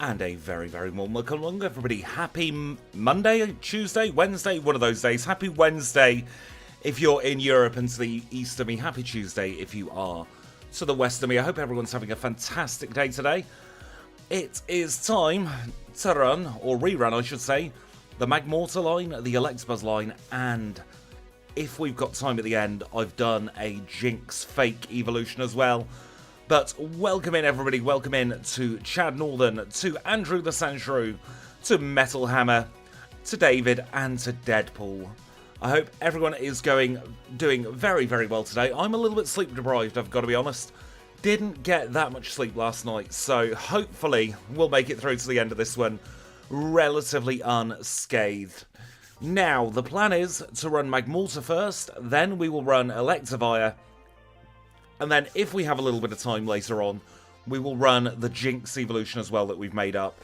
And a very, very warm welcome along, everybody. Happy Monday, Tuesday, Wednesday, one of those days. Happy Wednesday if you're in Europe and to the east of me. Happy Tuesday if you are to the west of me. I hope everyone's having a fantastic day today. It is time to run, or rerun I should say, the MAGMORTAR line, the Electabuzz line, and if we've got time at the end, I've done a Jinx fake evolution as well. But welcome in, everybody. Welcome in to Chad Northern, to Andrew the Sandshrew, to Metal Hammer, to David, and to Deadpool. I hope everyone is doing very, very well today. I'm a little bit sleep deprived, I've got to be honest. Didn't get that much sleep last night, so hopefully we'll make it through to the end of this one relatively unscathed. Now, the plan is to run MAGMORTAR first, then we will run Electivire, and then if we have a little bit of time later on, we will run the Jinx evolution as well that we've made up.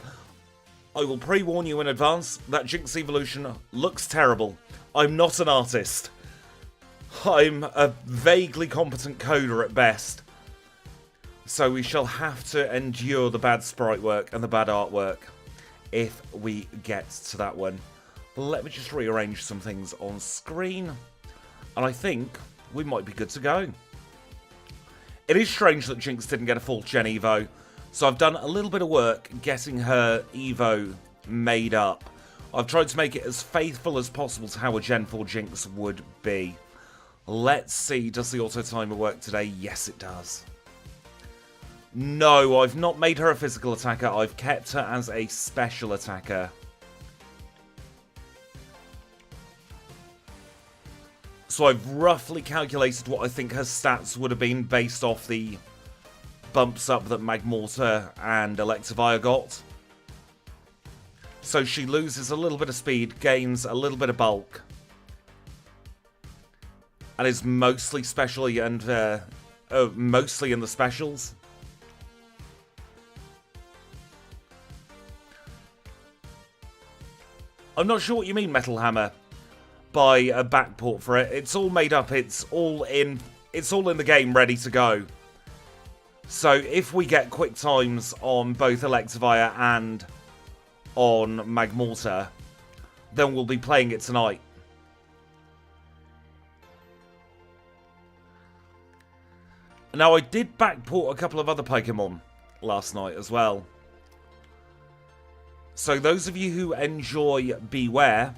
I will pre-warn you in advance, that Jinx evolution looks terrible. I'm not an artist. I'm a vaguely competent coder at best. So we shall have to endure the bad sprite work and the bad artwork if we get to that one. Let me just rearrange some things on screen, and I think we might be good to go. It is strange that Jinx didn't get a full Gen Evo, so I've done a little bit of work getting her Evo made up. I've tried to make it as faithful as possible to how a Gen 4 Jinx would be. Let's see, does the auto timer work today? Yes, it does. No, I've not made her a physical attacker, I've kept her as a special attacker. So I've roughly calculated what I think her stats would have been based off the bumps up that MAGMORTAR and Electivire got. So she loses a little bit of speed, gains a little bit of bulk, and is mostly specially and mostly in the specials. I'm not sure what you mean, Metal Hammer, by a backport for it. It's all made up, it's all in the game ready to go. So if we get quick times on both Electivire and on MAGMORTAR, then we'll be playing it tonight. Now, I did backport a couple of other Pokémon last night as well. So those of you who enjoy Beware,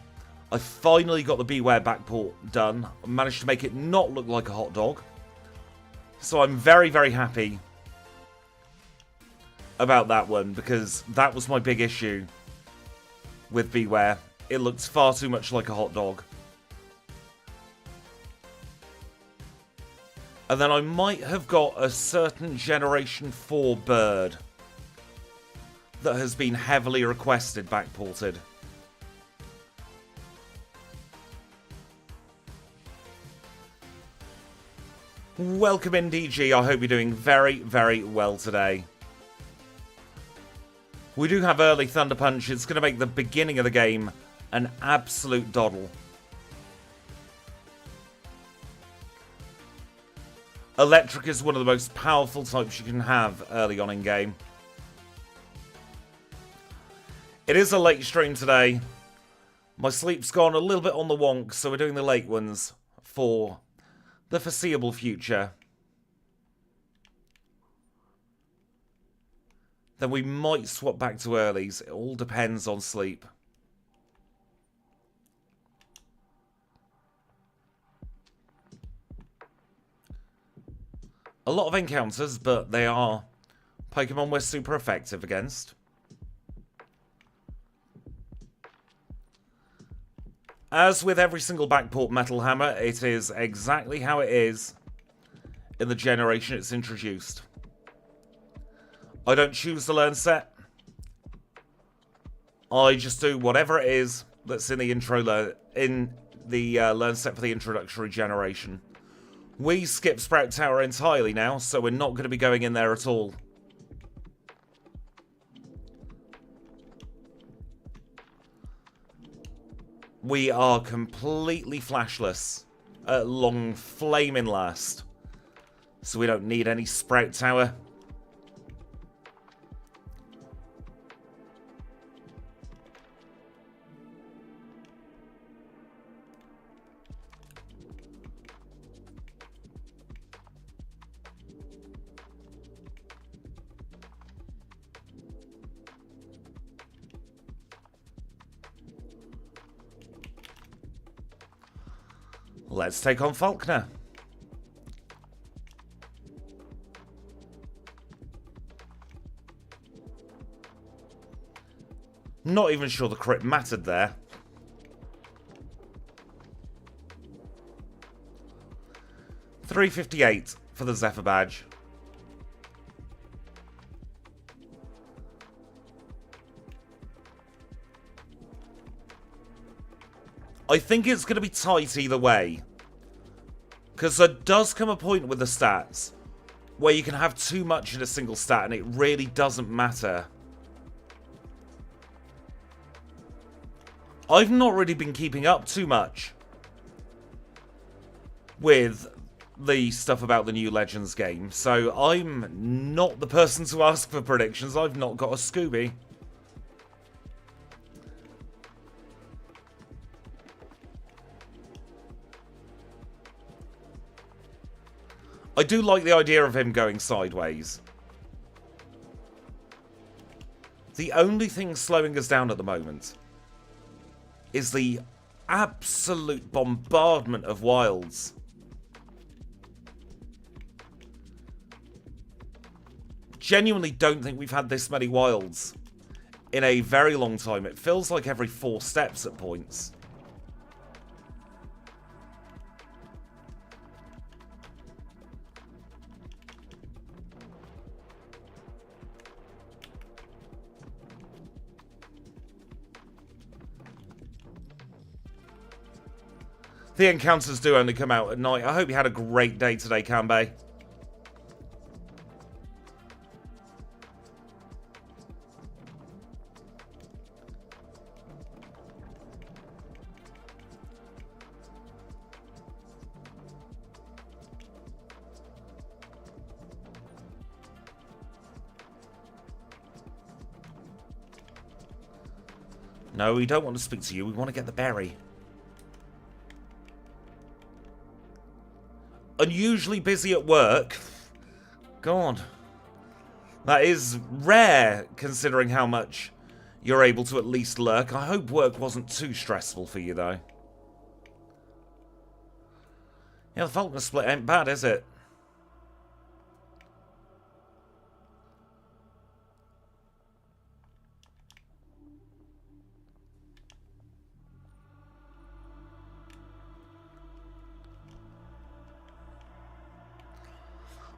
I finally got the Beware backport done. I managed to make it not look like a hot dog. So I'm very, very happy about that one, because that was my big issue with Beware. It looked far too much like a hot dog. And then I might have got a certain Generation 4 bird that has been heavily requested backported. Welcome in, DG. I hope you're doing very, very well today. We do have early Thunder Punch. It's going to make the beginning of the game an absolute doddle. Electric is one of the most powerful types you can have early on in game. It is a late stream today. My sleep's gone a little bit on the wonk, so we're doing the late ones for the foreseeable future. Then we might swap back to earlies. It all depends on sleep. A lot of encounters, but they are Pokemon we're super effective against. As with every single backport Metal Hammer, it is exactly how it is in the generation it's introduced. I don't choose the learn set. I just do whatever it is that's in the learn set for the introductory generation. We skip Sprout Tower entirely now, so we're not going to be going in there at all. We are completely flashless at long flaming last, so we don't need any Sprout Tower. Let's take on Faulkner. Not even sure the crit mattered there. $358 for the Zephyr badge. I think it's going to be tight either way. Because there does come a point with the stats where you can have too much in a single stat and it really doesn't matter. I've not really been keeping up too much with the stuff about the new Legends game, so I'm not the person to ask for predictions. I've not got a Scooby. I do like the idea of him going sideways. The only thing slowing us down at the moment is the absolute bombardment of wilds. Genuinely don't think we've had this many wilds in a very long time. It feels like every 4 steps at points. The encounters do only come out at night. I hope you had a great day today, Kanbei. No, we don't want to speak to you. We want to get the berry. Unusually busy at work. God. That is rare, considering how much you're able to at least lurk. I hope work wasn't too stressful for you, though. Yeah, the Faulkner split ain't bad, is it?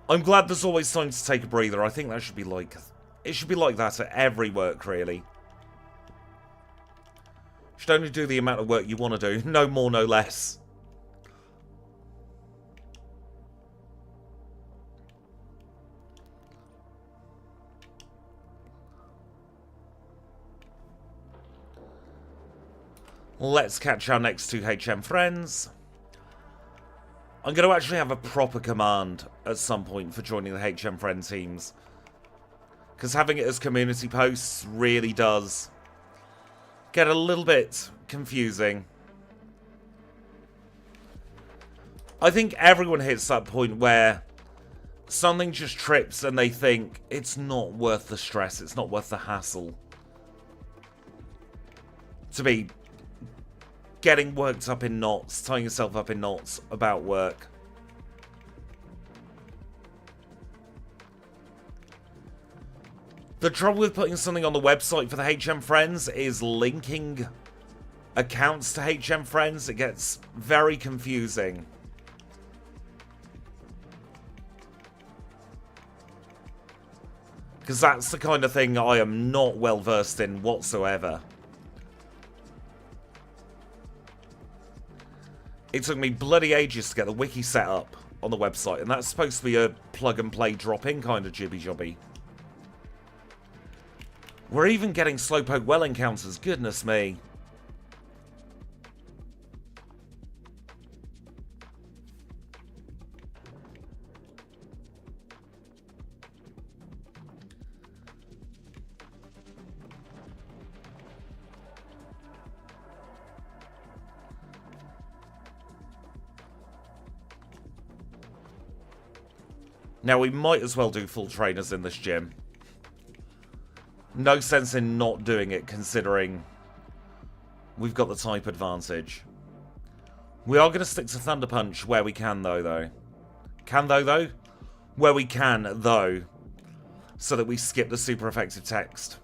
I'm glad there's always time to take a breather. I think that should be like... It should be like that at every work, really. You should only do the amount of work you want to do. No more, no less. Let's catch our next 2 HM friends. I'm going to actually have a proper command at some point for joining the HM friend teams. Because having it as community posts really does get a little bit confusing. I think everyone hits that point where something just trips and they think it's not worth the stress, it's not worth the hassle to be getting worked up in knots, tying yourself up in knots about work. The trouble with putting something on the website for the HM Friends is linking accounts to HM Friends. It gets very confusing. Because that's the kind of thing I am not well versed in whatsoever. It took me bloody ages to get the wiki set up on the website, and that's supposed to be a plug-and-play drop-in kind of jibby-jobby. We're even getting Slowpoke well encounters, goodness me. Now, we might as well do full trainers in this gym. No sense in not doing it, considering we've got the type advantage. We are going to stick to Thunder Punch where we can, though. Can, though? Where we can, though. So that we skip the super effective text.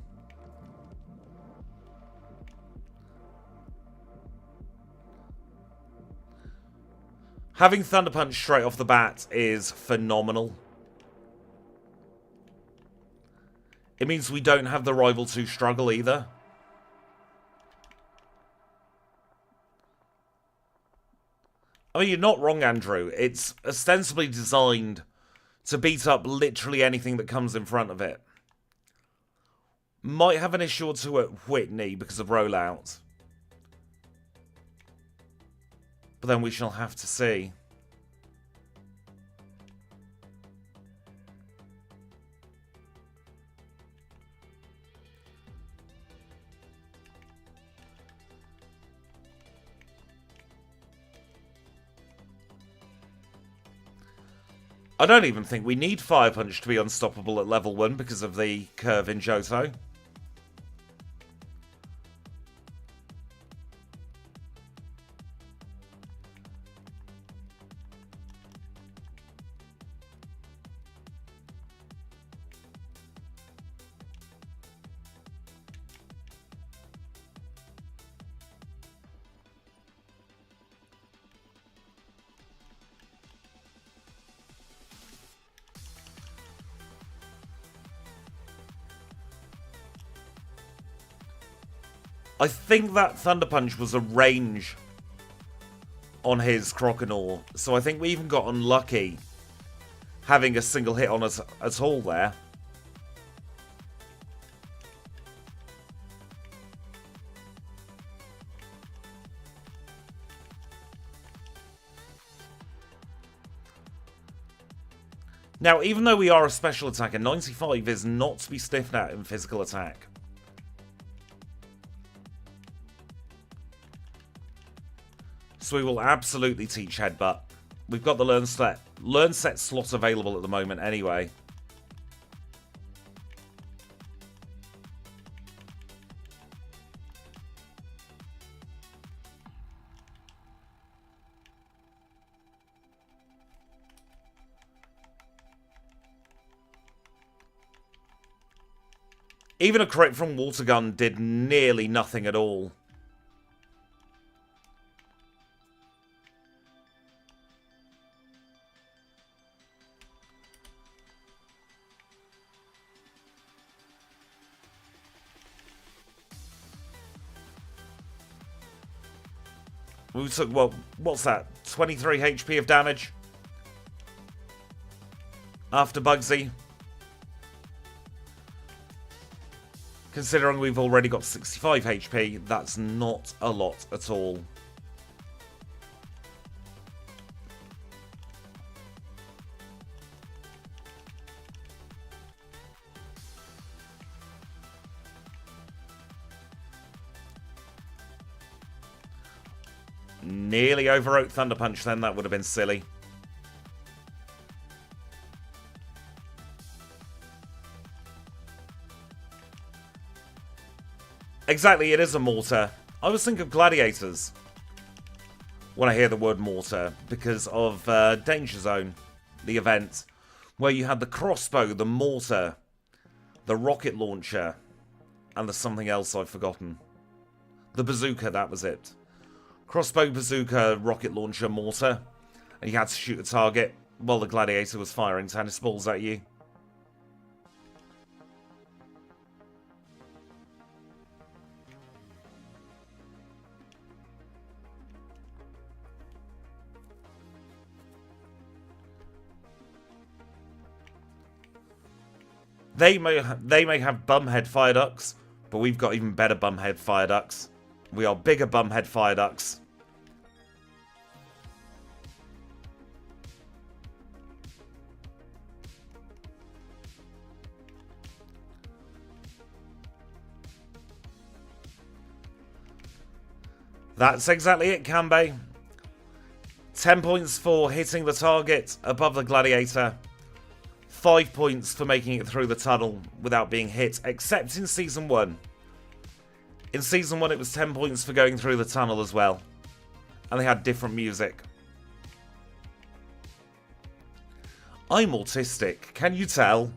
Having Thunder Punch straight off the bat is phenomenal. It means we don't have the Rival 2 struggle either. I mean, you're not wrong, Andrew. It's ostensibly designed to beat up literally anything that comes in front of it. Might have an issue or two at Whitney because of rollout. But then we shall have to see. I don't even think we need Fire Punch to be unstoppable at level 1 because of the curve in Johto. I think that Thunder Punch was a range on his Croconaw, so I think we even got unlucky having a single hit on us at all there. Now, even though we are a special attacker, 95 is not to be sniffed at in physical attack. So we will absolutely teach Headbutt. We've got the Learn Set slot available at the moment anyway. Even a crit from Water Gun did nearly nothing at all. We took, well, what's that? 23 HP of damage? After Bugsy. Considering we've already got 65 HP, that's not a lot at all. Nearly overwrote Thunder Punch then, that would have been silly. Exactly, it is a mortar. I always think of gladiators when I hear the word mortar because of Danger Zone, the event, where you had the crossbow, the mortar, the rocket launcher, and there's something else I've forgotten. The bazooka, that was it. Crossbow, bazooka, rocket launcher, mortar. And you had to shoot a target while the gladiator was firing tennis balls at you. They may have bumhead fire ducks, but we've got even better bumhead fire ducks. We are bigger bumhead fire ducks. That's exactly it, Kanbei. 10 points for hitting the target above the gladiator. 5 points for making it through the tunnel without being hit, except in Season 1. In Season 1 it was 10 points for going through the tunnel as well. And they had different music. I'm autistic, can you tell?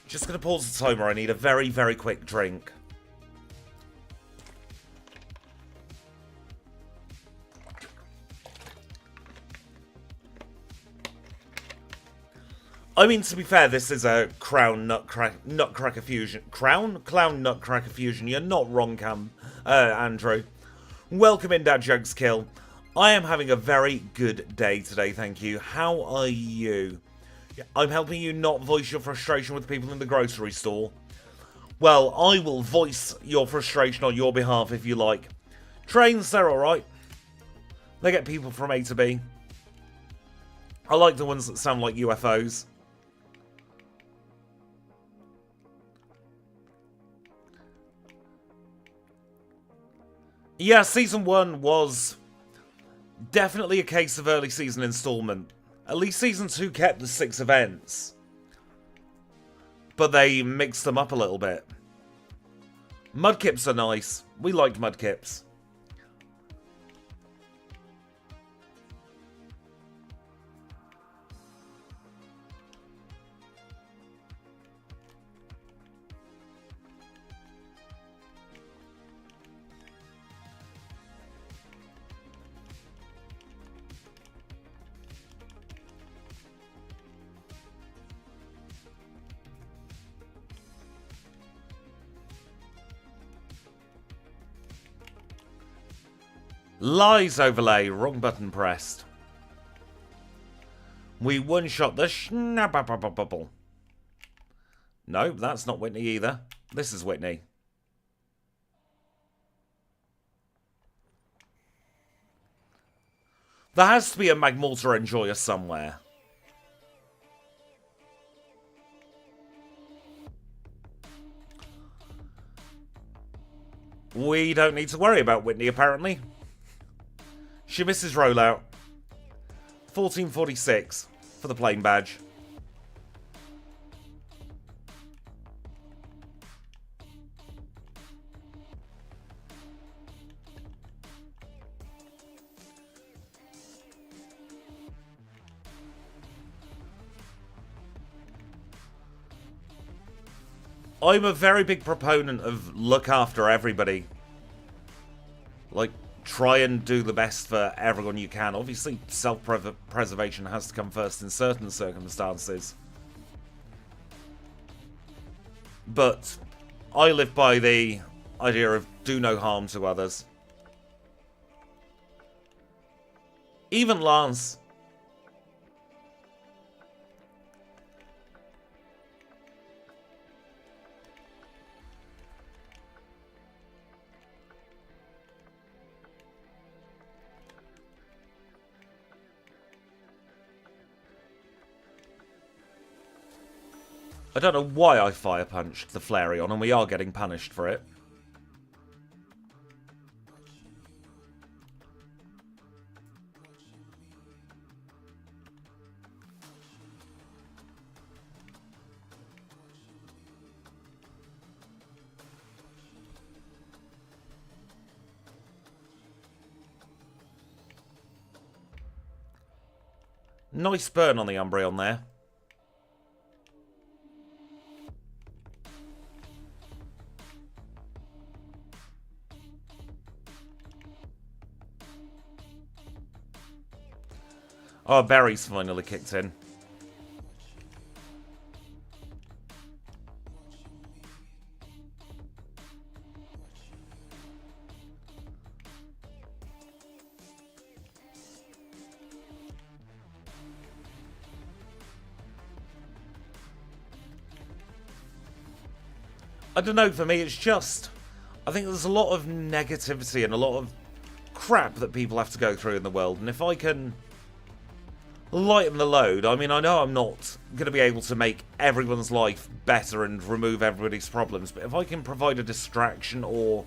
Just going to pause the timer. I need a very, very quick drink. I mean, to be fair, this is a Crown Nutcracker fusion. Clown Nutcracker fusion. You're not wrong, Andrew. Welcome in, Dad Jugs Kill. I am having a very good day today, thank you. How are you? I'm helping you not voice your frustration with people in the grocery store. Well, I will voice your frustration on your behalf if you like. Trains, they're alright. They get people from A to B. I like the ones that sound like UFOs. Yeah, Season 1 was definitely a case of early season installment. At least Season 2 kept the 6 events. But they mixed them up a little bit. Mudkips are nice. We liked Mudkips. Lies overlay, wrong button pressed. We one-shot the schnappapapapapple. No, that's not Whitney either. This is Whitney. There has to be a MAGMORTAR enjoyer somewhere. We don't need to worry about Whitney, apparently. She misses rollout. 1446 for the plane badge. I'm a very big proponent of look after everybody. Like, try and do the best for everyone you can. Obviously, self-preservation has to come first in certain circumstances. But I live by the idea of do no harm to others. Even Lance. I don't know why I fire punched the Flareon, and we are getting punished for it. Nice burn on the Umbreon there. Oh, Barry's finally kicked in. I don't know, for me it's just, I think there's a lot of negativity and a lot of crap that people have to go through in the world, and if I can lighten the load, I mean, I know I'm not going to be able to make everyone's life better and remove everybody's problems, but if I can provide a distraction or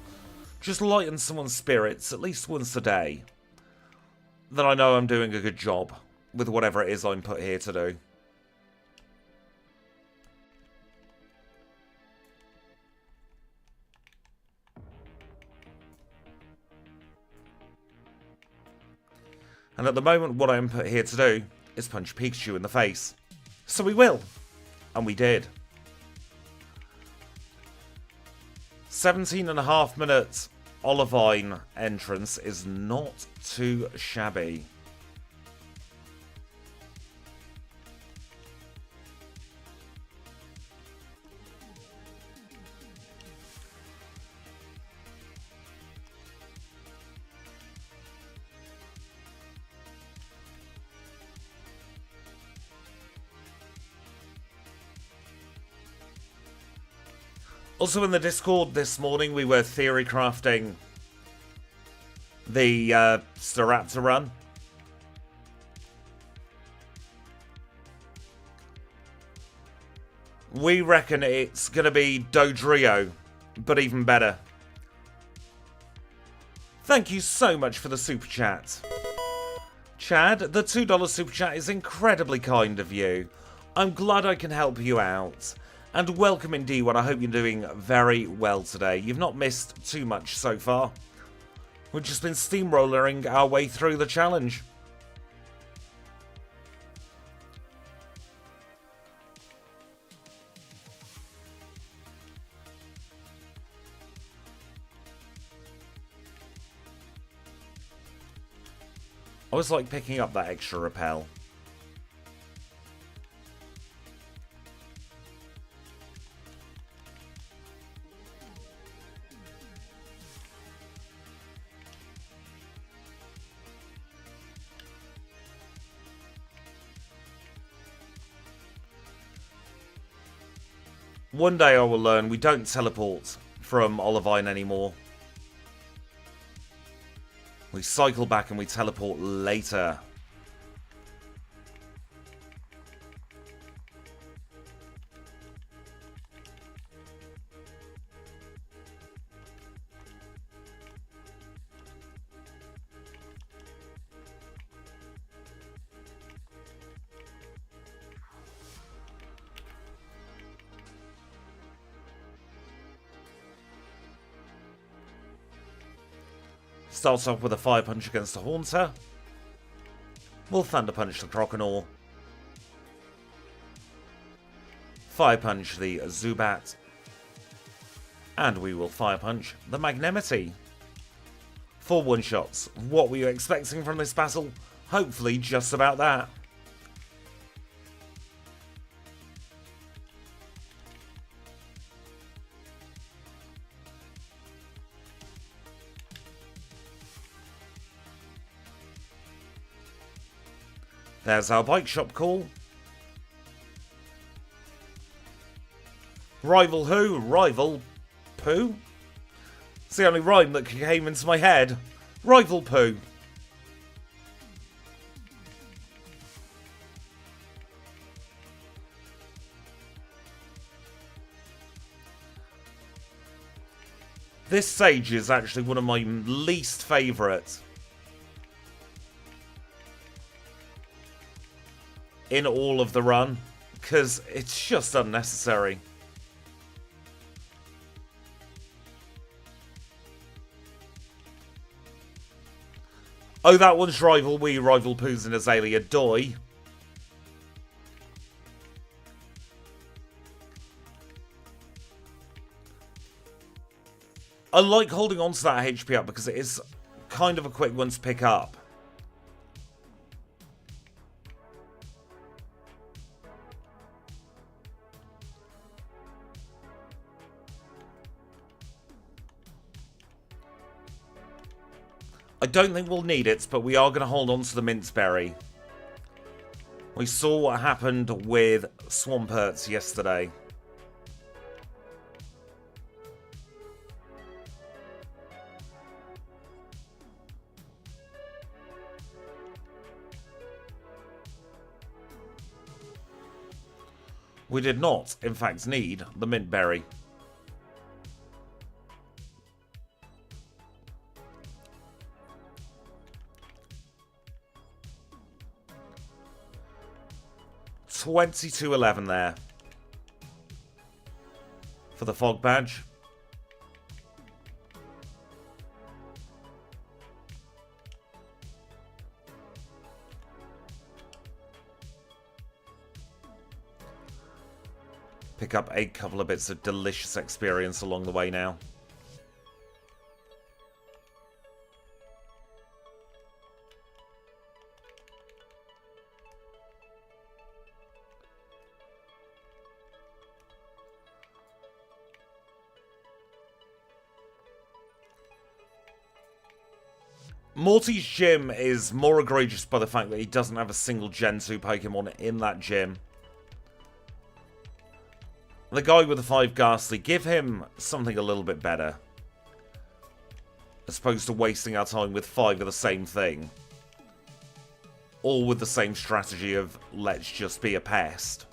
just lighten someone's spirits at least once a day, then I know I'm doing a good job with whatever it is I'm put here to do. And at the moment, what I am put here to do is punch Pikachu in the face. So we will. And we did. 17.5 minutes Olivine entrance is not too shabby. Also in the Discord this morning, we were theory crafting the Staraptor run. We reckon it's going to be Dodrio, but even better. Thank you so much for the super chat. Chad, the $2 super chat is incredibly kind of you. I'm glad I can help you out. And welcome in D1, I hope you're doing very well today. You've not missed too much so far. We've just been steamrolling our way through the challenge. I always like picking up that extra repel. One day I will learn we don't teleport from Olivine anymore. We cycle back and we teleport later. Starts off with a Fire Punch against the Haunter. We'll Thunder Punch the Croconaw. Fire Punch the Zubat. And we will Fire Punch the Magnemite. 4 one-shots. What were you expecting from this battle? Hopefully just about that. There's our bike shop call. Rival who? Rival poo? It's the only rhyme that came into my head. Rival poo. This stage is actually one of my least favourite in all of the run, because it's just unnecessary. Oh, that one's Rival Wii, Rival Poos and Azalea Doi. I like holding on to that HP up because it is kind of a quick one to pick up. I don't think we'll need it, but we are going to hold on to the Minceberry. We saw what happened with Swamperts yesterday. We did not, in fact, need the Mintberry. 2211 there for the fog badge. Pick up a couple of bits of delicious experience along the way now. Morty's gym is more egregious by the fact that he doesn't have a single Gen 2 Pokemon in that gym. The guy with the 5 Ghastly, give him something a little bit better. As opposed to wasting our time with 5 of the same thing. All with the same strategy of, let's just be a pest.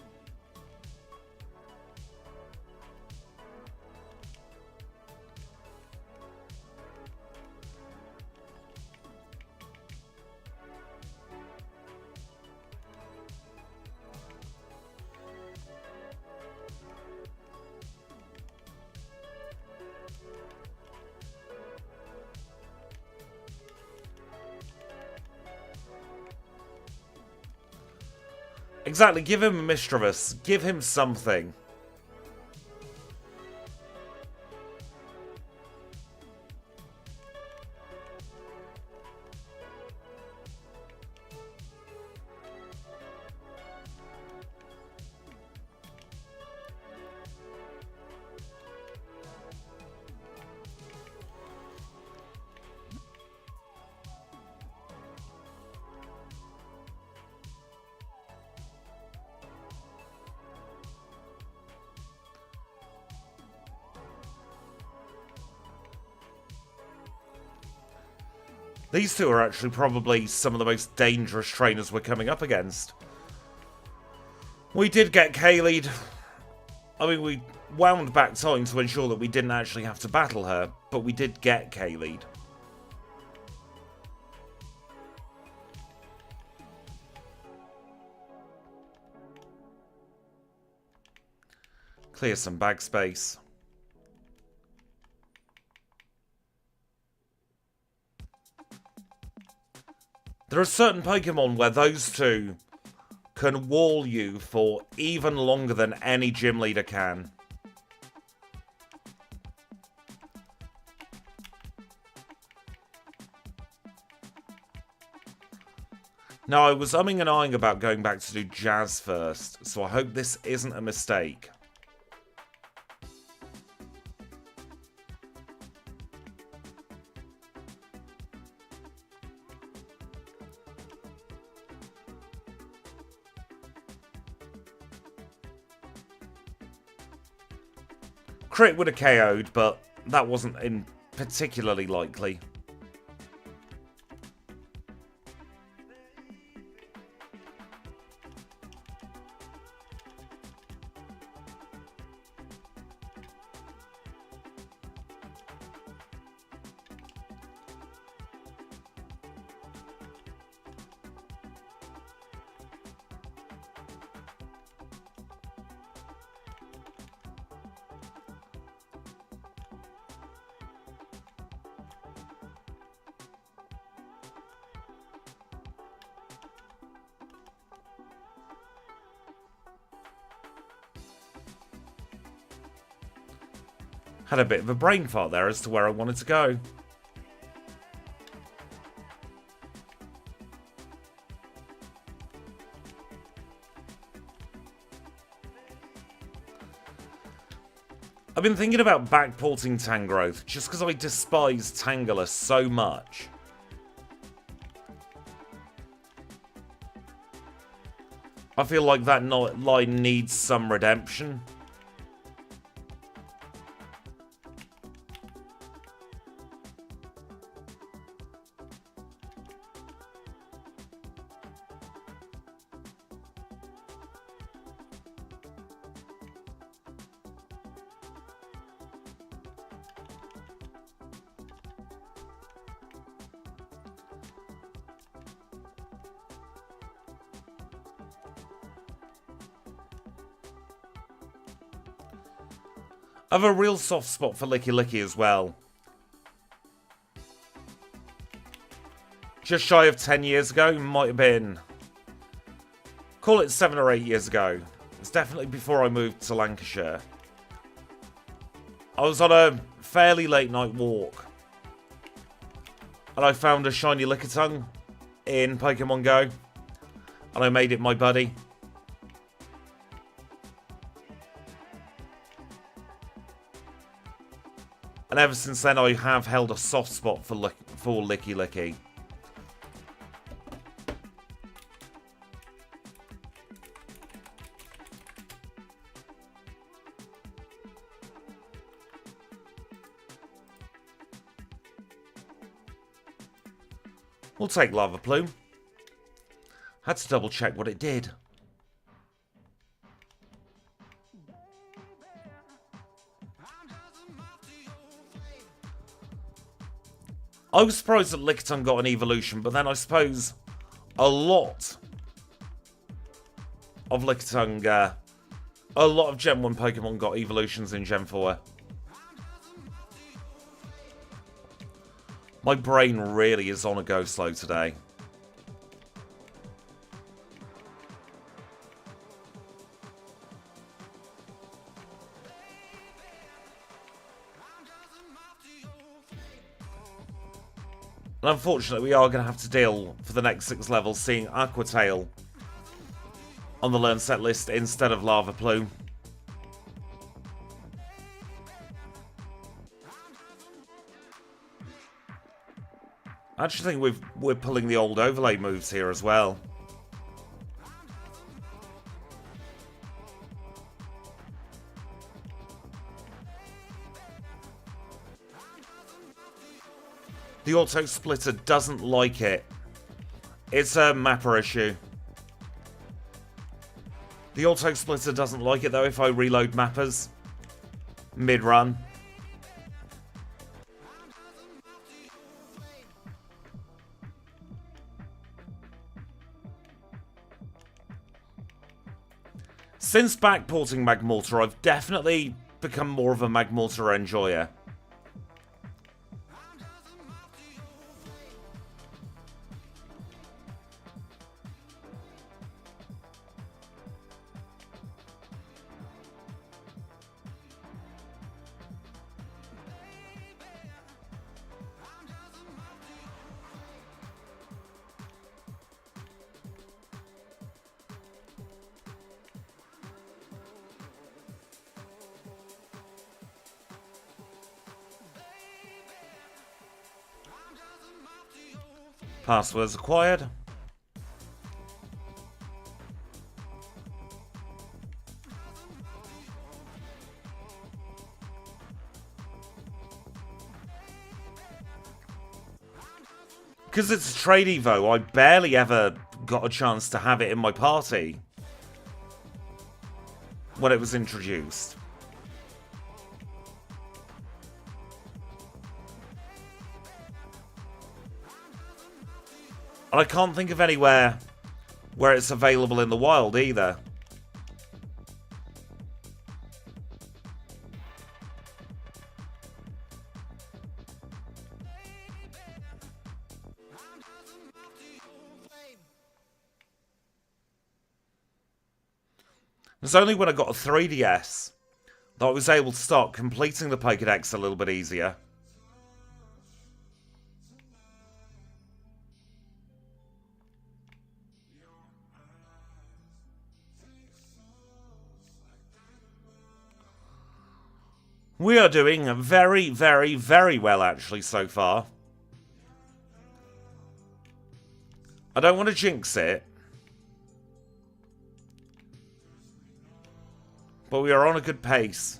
Exactly, give him a Mischievous. Give him something. These two are actually probably some of the most dangerous trainers we're coming up against. We did get Kayleighed. I mean, we wound back time to ensure that we didn't actually have to battle her, but we did get Kayleighed. Clear some bag space. There are certain Pokemon where those two can wall you for even longer than any gym leader can. Now, I was umming and ahhing about going back to do Jazz first, so I hope this isn't a mistake. Crit would have KO'd, but that wasn't particularly likely. Had a bit of a brain fart there as to where I wanted to go. I've been thinking about backporting Tangrowth just because I despise Tangela so much. I feel like that line needs some redemption. I have a real soft spot for Licky Licky as well. Just shy of 10 years ago, might have been, call it 7 or 8 years ago. It's definitely before I moved to Lancashire. I was on a fairly late night walk, and I found a shiny Lickitung in Pokemon Go, and I made it my buddy. And ever since then, I have held a soft spot for Licky Licky. We'll take Lava Plume. Had to double check what it did. I was surprised that Lickitung got an evolution, but then I suppose a lot of Lickitung, a lot of Gen 1 Pokemon got evolutions in Gen 4. My brain really is on a go slow today. And unfortunately, we are going to have to deal for the next 6 levels seeing Aqua Tail on the learn set list instead of Lava Plume. I actually think we're pulling the old overlay moves here as well. The auto splitter doesn't like it. It's a mapper issue. The auto splitter doesn't like it though if I reload mappers mid-run. Since backporting Magmortar, I've definitely become more of a Magmortar enjoyer. Passwords acquired. Because it's a trade evo, I barely ever got a chance to have it in my party when it was introduced. And I can't think of anywhere where it's available in the wild either. It was only when I got a 3DS that I was able to start completing the Pokédex a little bit easier. We are doing very, very, very well, actually, so far. I don't want to jinx it, but we are on a good pace.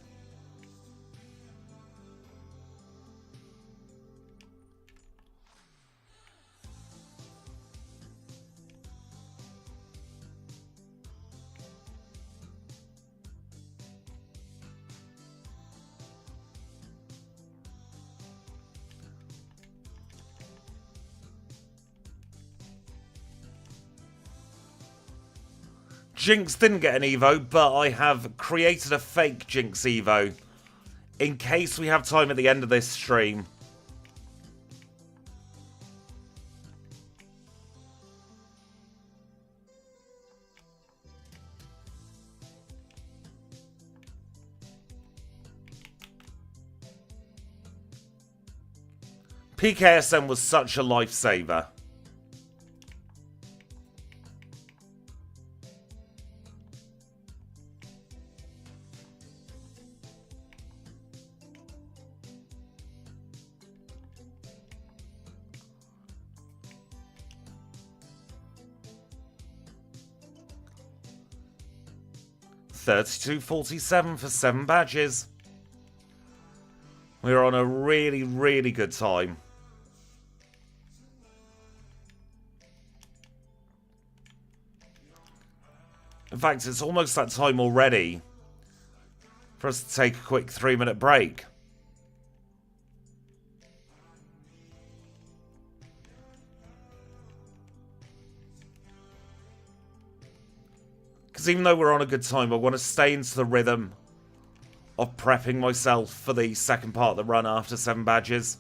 Jinx didn't get an Evo, but I have created a fake Jinx Evo in case we have time at the end of this stream. PKSM was such a lifesaver. $32.47 for 7 badges. We're on a really, really good time. In fact, it's almost that time already for us to take a quick 3-minute break. Because even though we're on a good time, I want to stay into the rhythm of prepping myself for the second part of the run after 7 badges.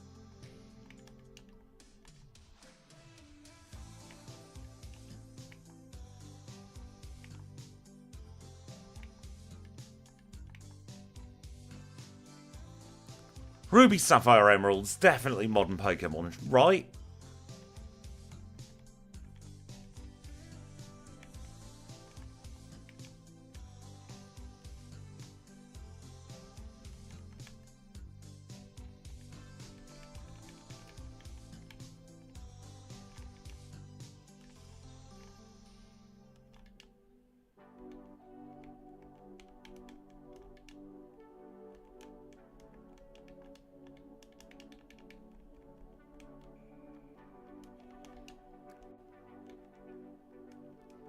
Ruby, Sapphire, Emeralds, definitely modern Pokemon, right?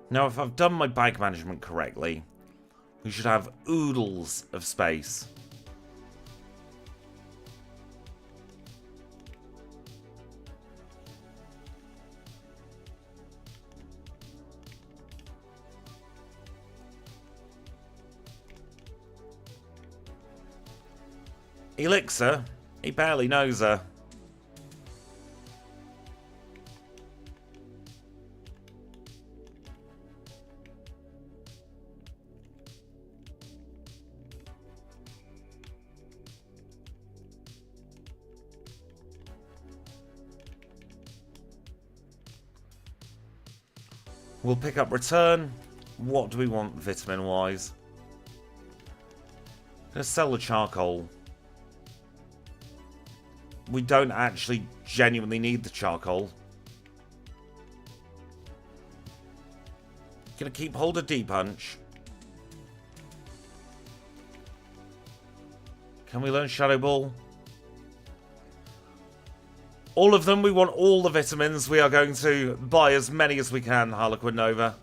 Now, if I've done my bag management correctly, we should have oodles of space. Elixir? He barely knows her. We'll pick up return. What do we want vitamin-wise? Let's sell the charcoal. We don't actually genuinely need the charcoal. Gonna keep hold of D-Punch. Can we learn Shadow Ball? All of them, we want all the vitamins. We are going to buy as many as we can, Harlequin Nova.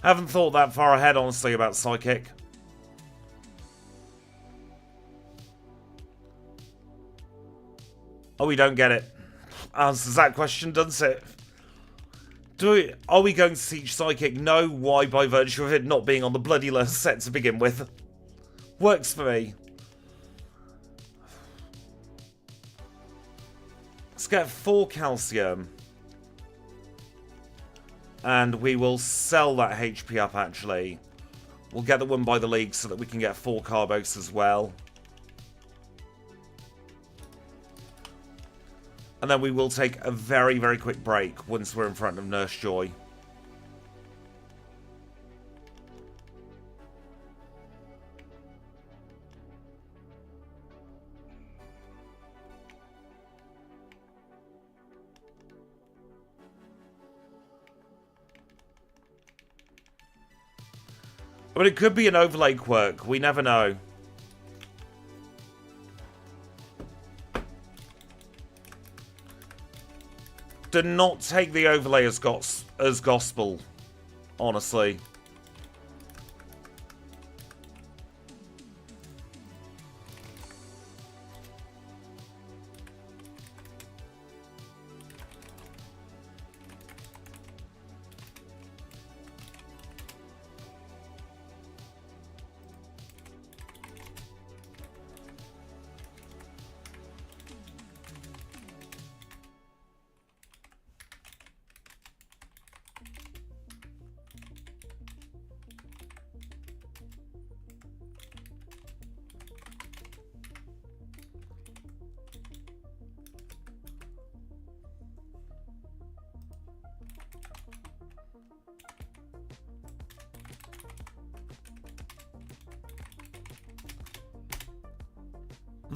Haven't thought that far ahead, honestly, about Psychic. Oh, we don't get it. Answers that question, doesn't it? Are we going to teach Psychic? No. Why? By virtue of it not being on the bloody set to begin with. Works for me. Let's get 4 calcium. And we will sell that HP up, actually. We'll get the one by the league so that we can get 4 carbos as well. And then we will take a very, very quick break once we're in front of Nurse Joy. But it could be an overlay quirk. We never know. Do not take the overlay as gospel, honestly.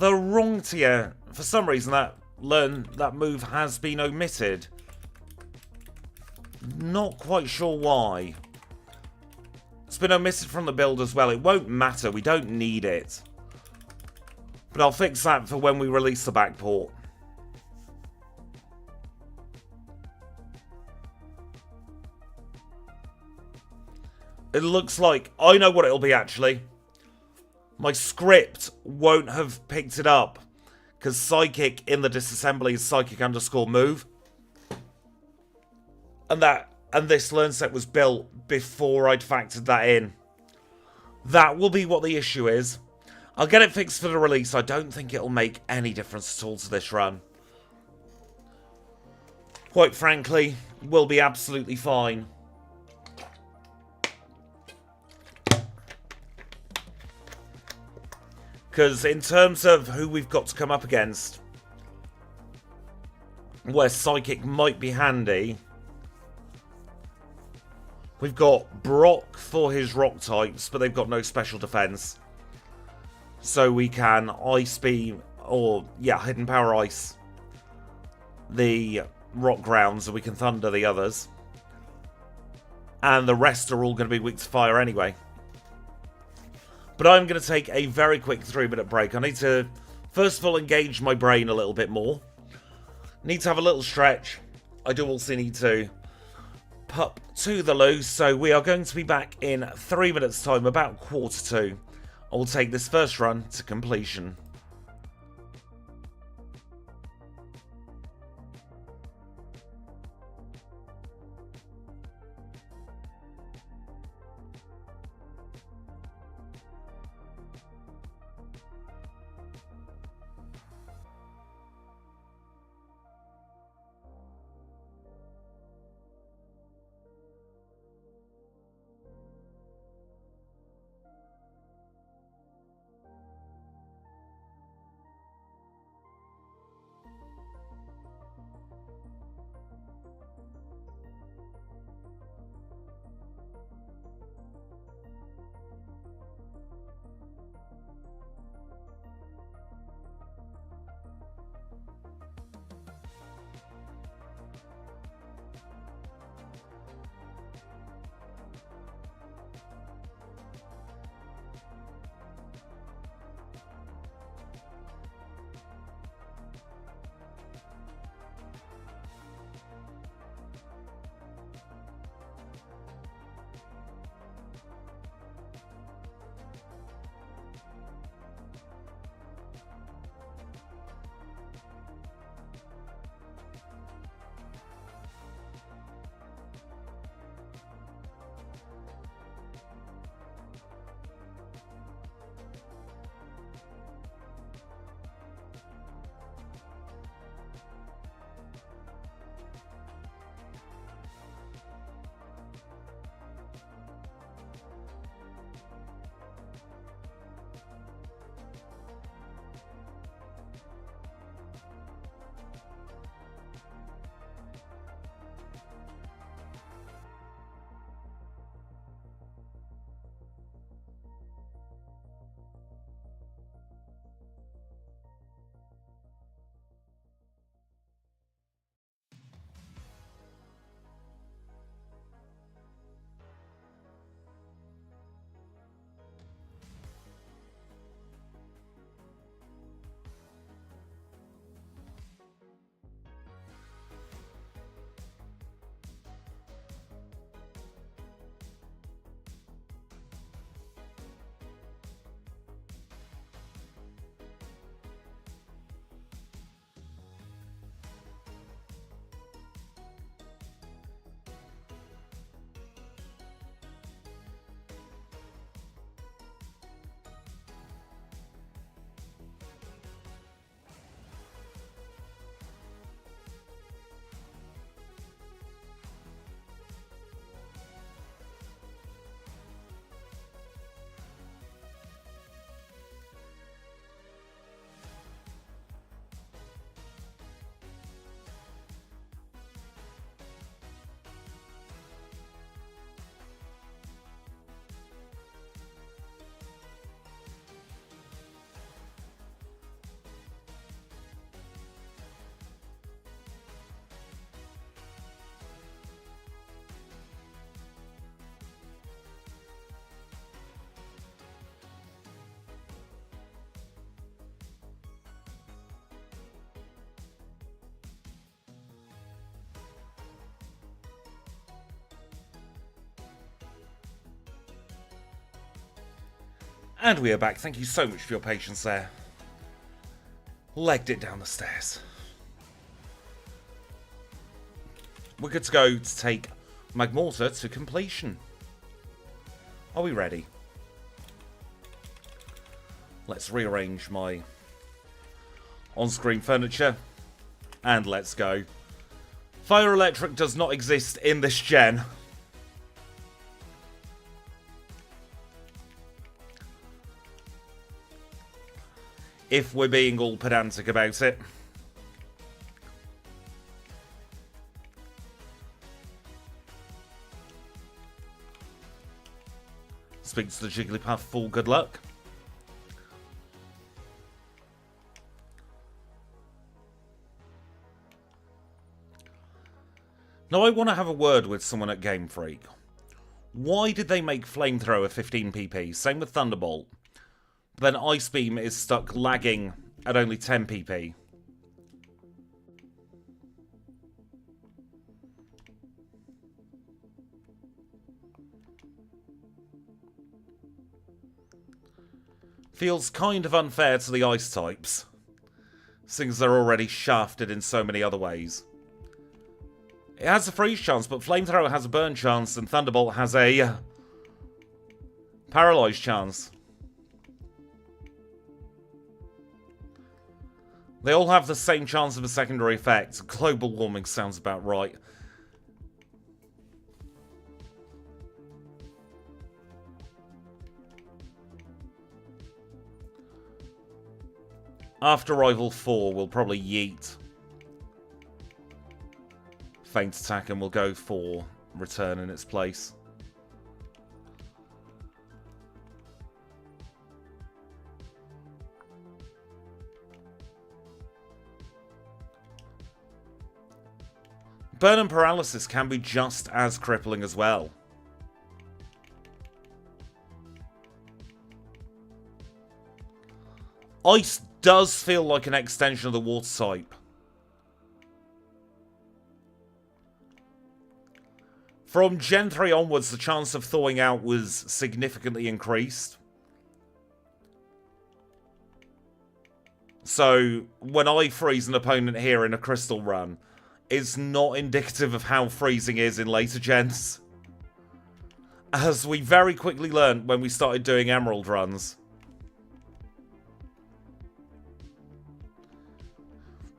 the wrong tier. For some reason, that move has been omitted. Not quite sure why. It's been omitted from the build as well. It won't matter. We don't need it. But I'll fix that for when we release the backport. It looks like... I know what it'll be, actually. My script won't have picked it up. Because Psychic in the disassembly is Psychic_move. And this learn set was built before I'd factored that in. That will be what the issue is. I'll get it fixed for the release. I don't think it'll make any difference at all to this run. Quite frankly, we'll be absolutely fine. Because in terms of who we've got to come up against, where Psychic might be handy, we've got Brock for his rock types, but they've got no special defense. So we can Ice Beam, or yeah, Hidden Power Ice the rock grounds, and we can Thunder the others. And the rest are all going to be weak to fire anyway. But I'm going to take a very quick 3-minute break. I need to, first of all, engage my brain a little bit more. Need to have a little stretch. I do also need to pup to the loo. So we are going to be back in 3 minutes' time, about 1:45. I will take this first run to completion. And we are back. Thank you so much for your patience there. Legged it down the stairs. We're good to go to take MAGMORTAR to completion. Are we ready? Let's rearrange my on-screen furniture. And let's go. Fire electric does not exist in this gen. If we're being all pedantic about it. Speak to the Jigglypuff, full good luck. Now I want to have a word with someone at Game Freak. Why did they make Flamethrower 15 pp? Same with Thunderbolt. Then Ice Beam is stuck lagging at only 10 pp. Feels kind of unfair to the ice types, since they're already shafted in so many other ways. It has a freeze chance, but Flamethrower has a burn chance, and Thunderbolt has a paralyze chance. They all have the same chance of a secondary effect. Global warming sounds about right. After Rival 4, we'll probably yeet Feint Attack and we'll go for Return in its place. Burn and Paralysis can be just as crippling as well. Ice does feel like an extension of the water type. From Gen 3 onwards, the chance of thawing out was significantly increased. So, when I freeze an opponent here in a Crystal run, it's not indicative of how freezing is in later gens. As we very quickly learned when we started doing Emerald runs.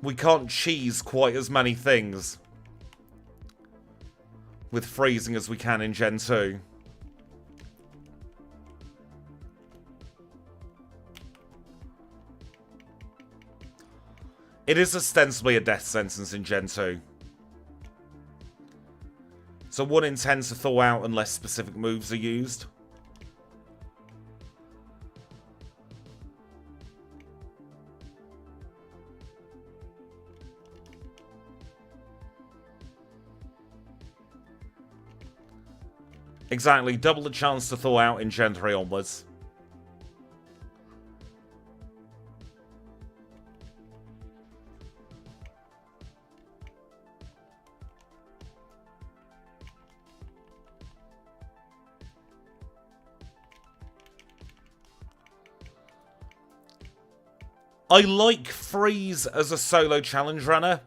We can't cheese quite as many things with freezing as we can in Gen 2. It is ostensibly a death sentence in Gen 2. So 1 in 10 to thaw out unless specific moves are used. Exactly, double the chance to thaw out in Gen 3 onwards. I like Freeze as a solo challenge runner.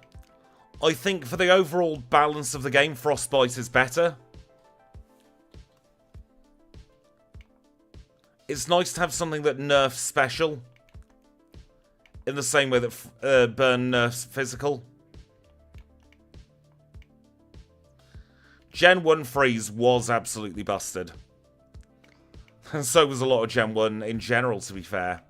I think for the overall balance of the game, Frostbite is better. It's nice to have something that nerfs special. In the same way that Burn nerfs physical. Gen 1 Freeze was absolutely busted. And so was a lot of Gen 1 in general, to be fair.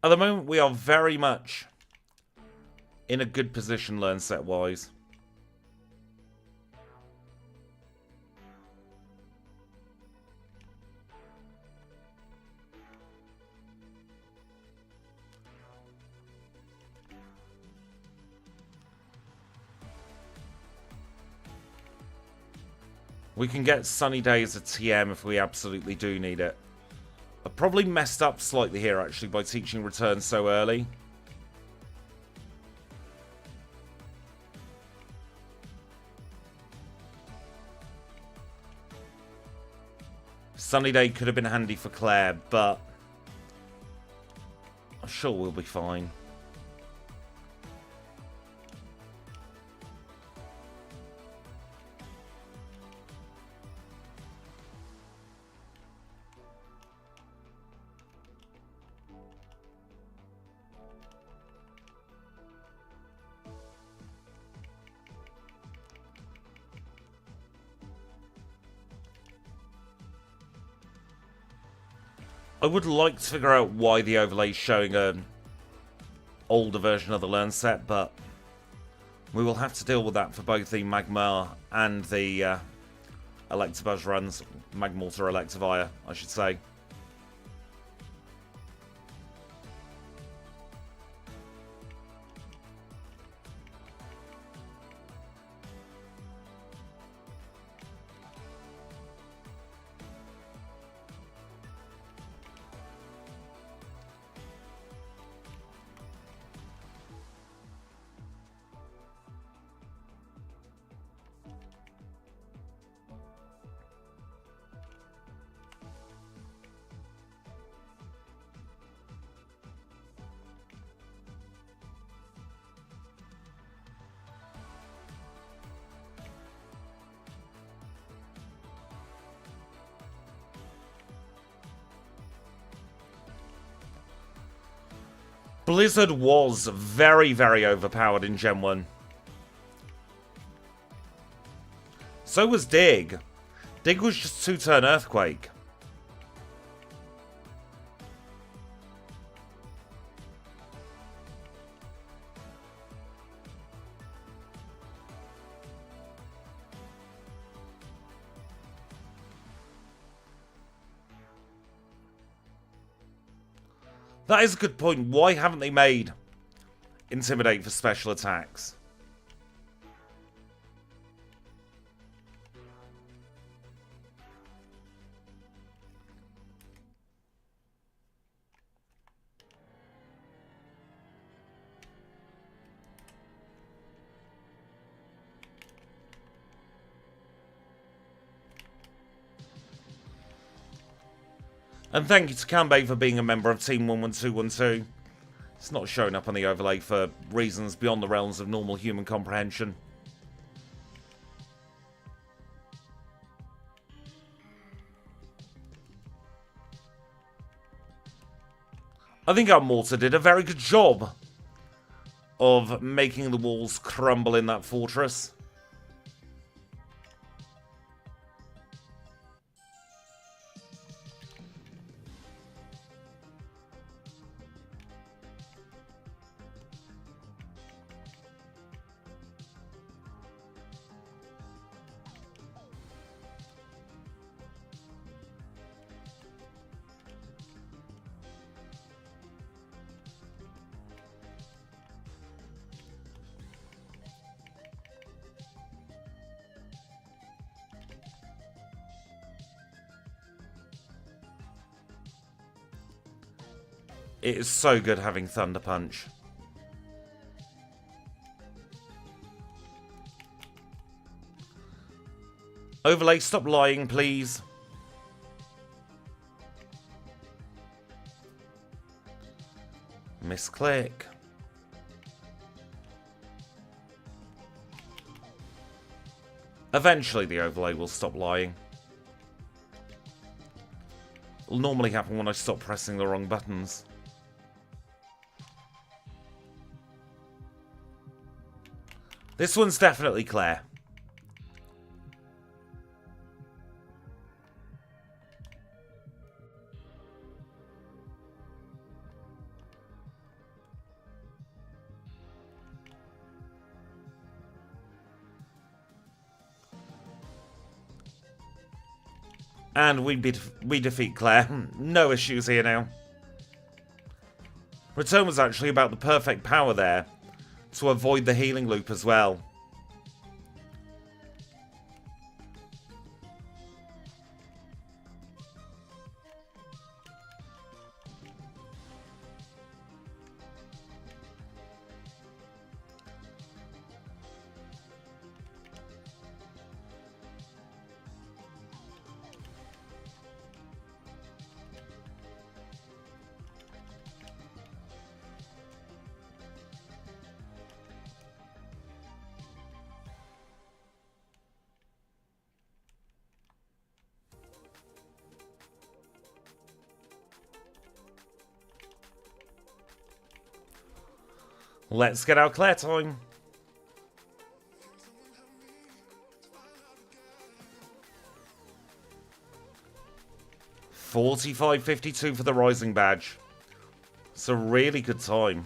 At the moment, we are very much in a good position learn set-wise. We can get Sunny Day as a TM if we absolutely do need it. I probably messed up slightly here, actually, by teaching Return so early. Sunny Day could have been handy for Claire, but I'm sure we'll be fine. I would like to figure out why the overlay is showing an older version of the Learn set, but we will have to deal with that for both the Magmar and the Electabuzz runs. Magmortar Electivire, I should say. Blizzard was very, very overpowered in Gen 1. So was Dig. Dig was just 2-turn Earthquake. That is a good point. Why haven't they made Intimidate for special attacks? And thank you to Kanbei for being a member of Team 11212. It's not showing up on the overlay for reasons beyond the realms of normal human comprehension. I think Unbound did a very good job of making the walls crumble in that fortress. It is so good having Thunder Punch. Overlay, stop lying, please. Misclick. Eventually the overlay will stop lying. It'll normally happen when I stop pressing the wrong buttons. This one's definitely Claire. And we defeat Claire. No issues here now. Return was actually about the perfect power there to avoid the healing loop as well. Let's get our Claire time. 45.52 for the Rising badge. It's a really good time.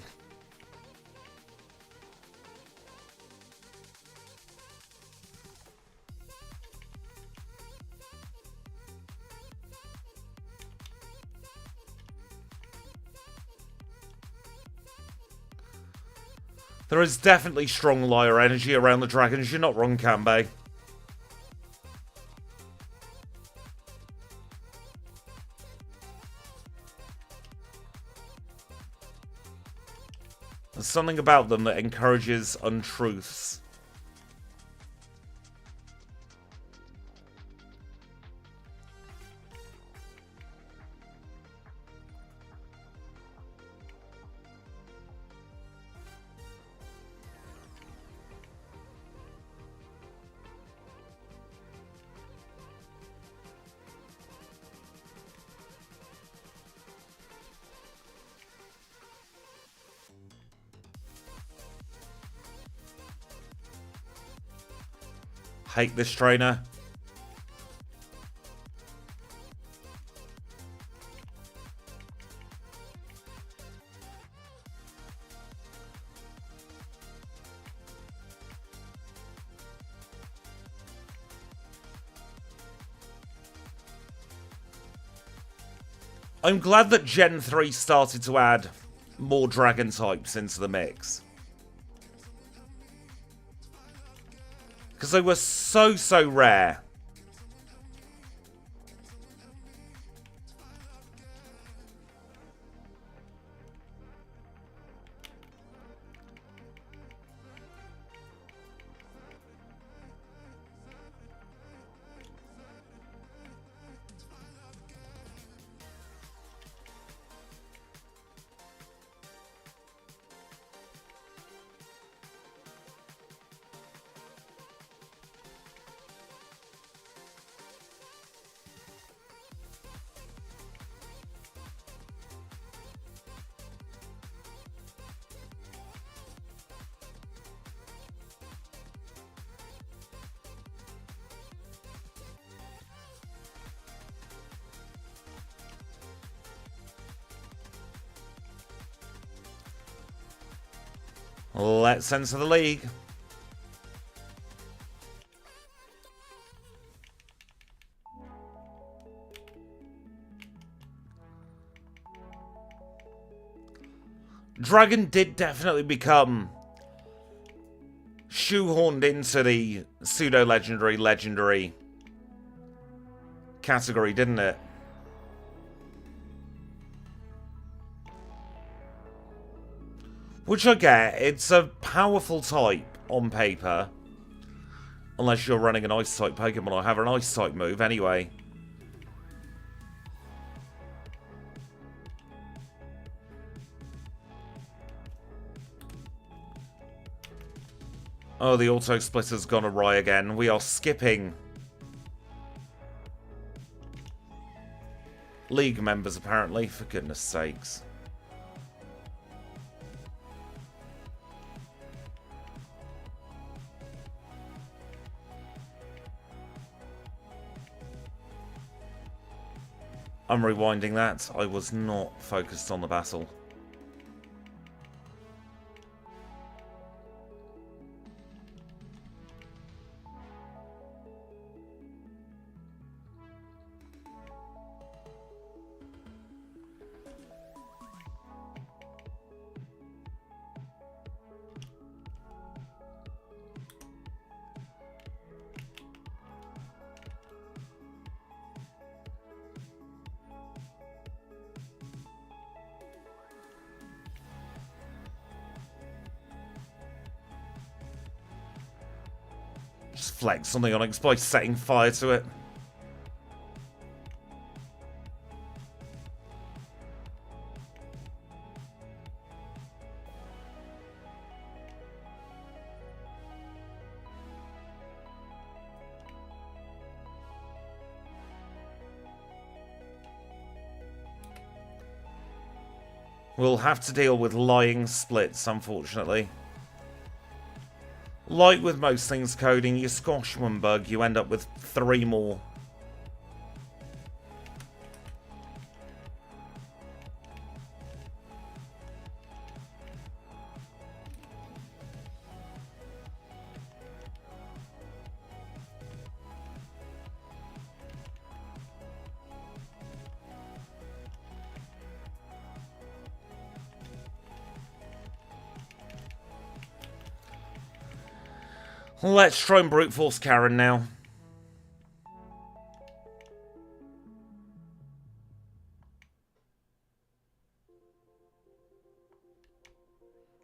There is definitely strong liar energy around the dragons. You're not wrong, Kanbei. There's something about them that encourages untruths. Hate this trainer. I'm glad that Gen 3 started to add more dragon types into the mix. Because they were so rare. Let's enter the league. Dragon did definitely become shoehorned into the pseudo-legendary, legendary category, didn't it? Which I get, it's a powerful type on paper. Unless you're running an ice type Pokemon or have an ice type move anyway. Oh, the auto splitter's gone awry again. We are skipping league members apparently, for goodness sakes. I'm rewinding that. I was not focused on the battle. Just flex something on it by setting fire to it. We'll have to deal with lying splits, unfortunately. Like with most things coding, you squash one bug, you end up with 3 more. Let's try and brute force Karen now.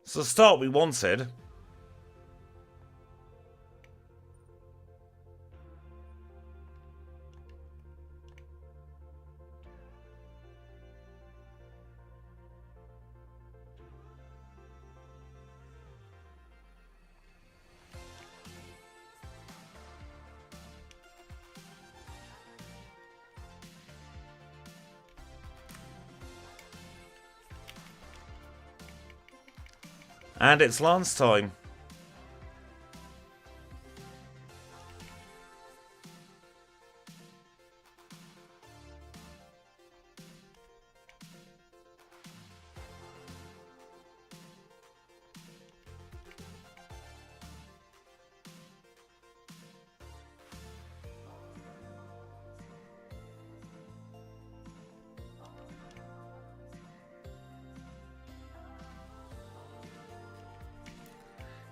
It's the start we wanted. And it's Lance time.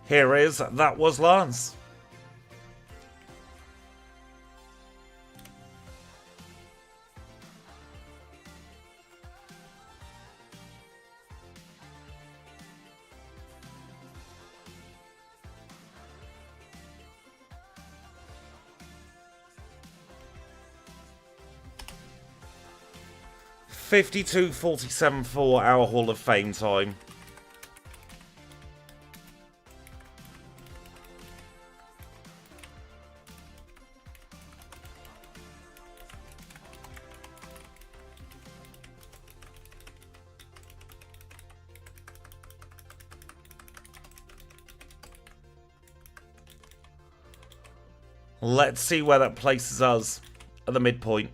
Here is That Was Lance. $52.47 for our Hall of Fame time. Let's see where that places us at the midpoint.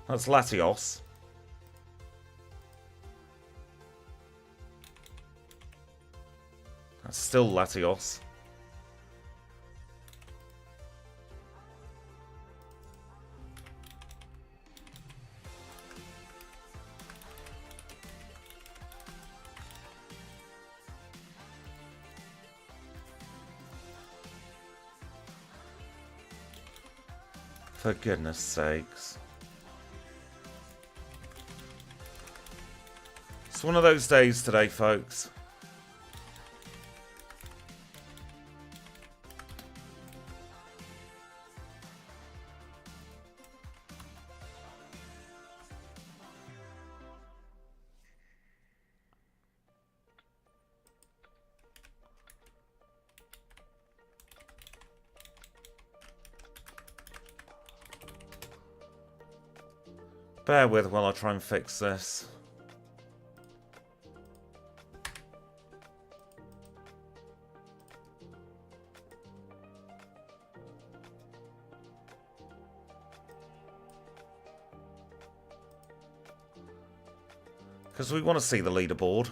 That's Latios. That's still Latios. For goodness sakes. It's one of those days today, folks. Bear with while I try and fix this. Because we want to see the leaderboard.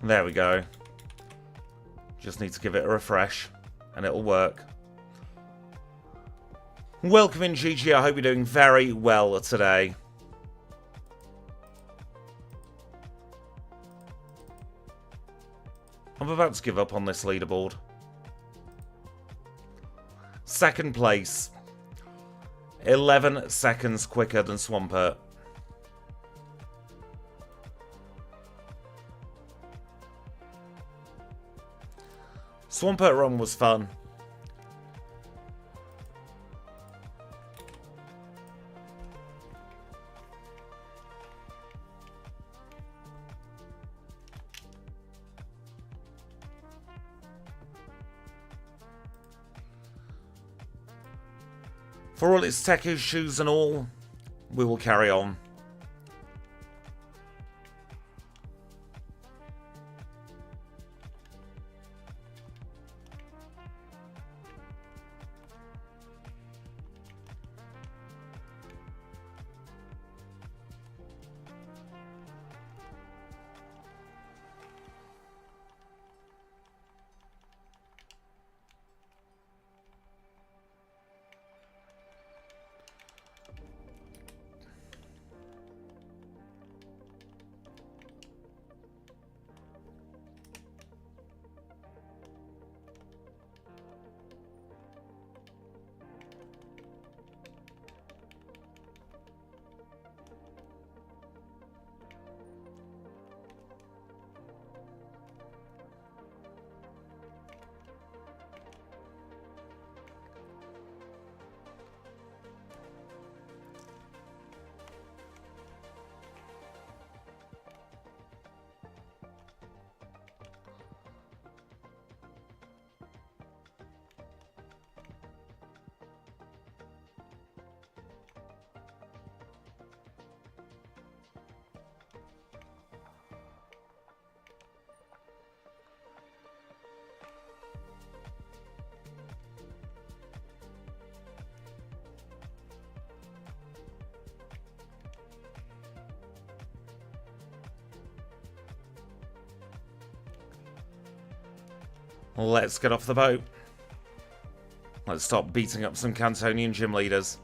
There we go. Just need to give it a refresh and it'll work. Welcome in, Gigi. I hope you're doing very well today. I'm about to give up on this leaderboard. Second place. 11 seconds quicker than Swampert. Swampert Run was fun. For all its tech issues and all, we will carry on. Let's get off the boat. Let's stop beating up some Cantonian gym leaders.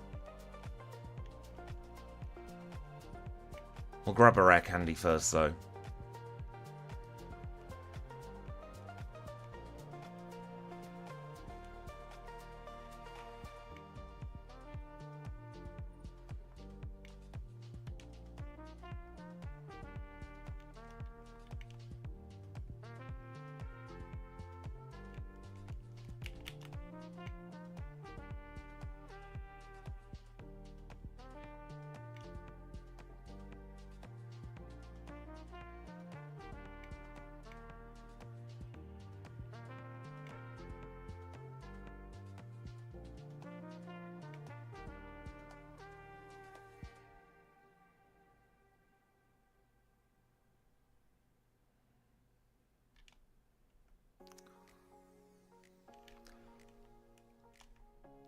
We'll grab a rare candy first, though.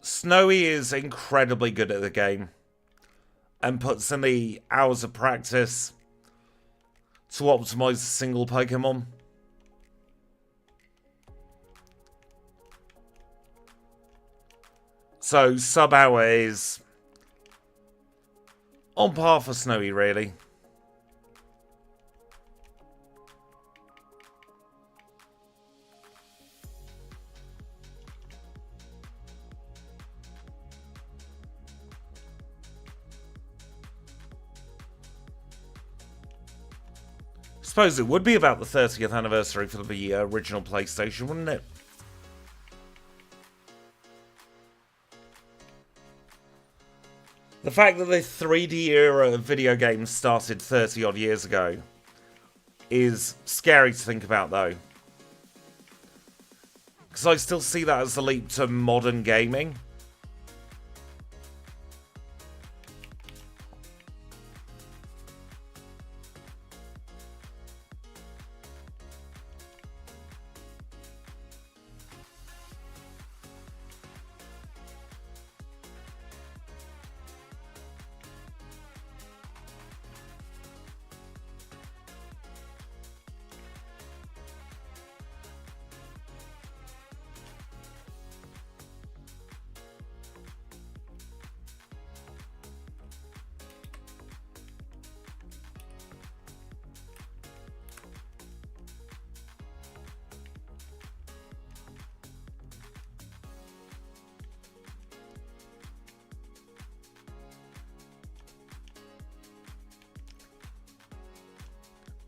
Snowy is incredibly good at the game and puts in the hours of practice to optimize a single Pokemon. So sub-hour is on par for Snowy, really. Suppose it would be about the 30th anniversary for the original PlayStation, wouldn't it? The fact that the 3D era of video games started 30 odd years ago is scary to think about, though. Because I still see that as a leap to modern gaming.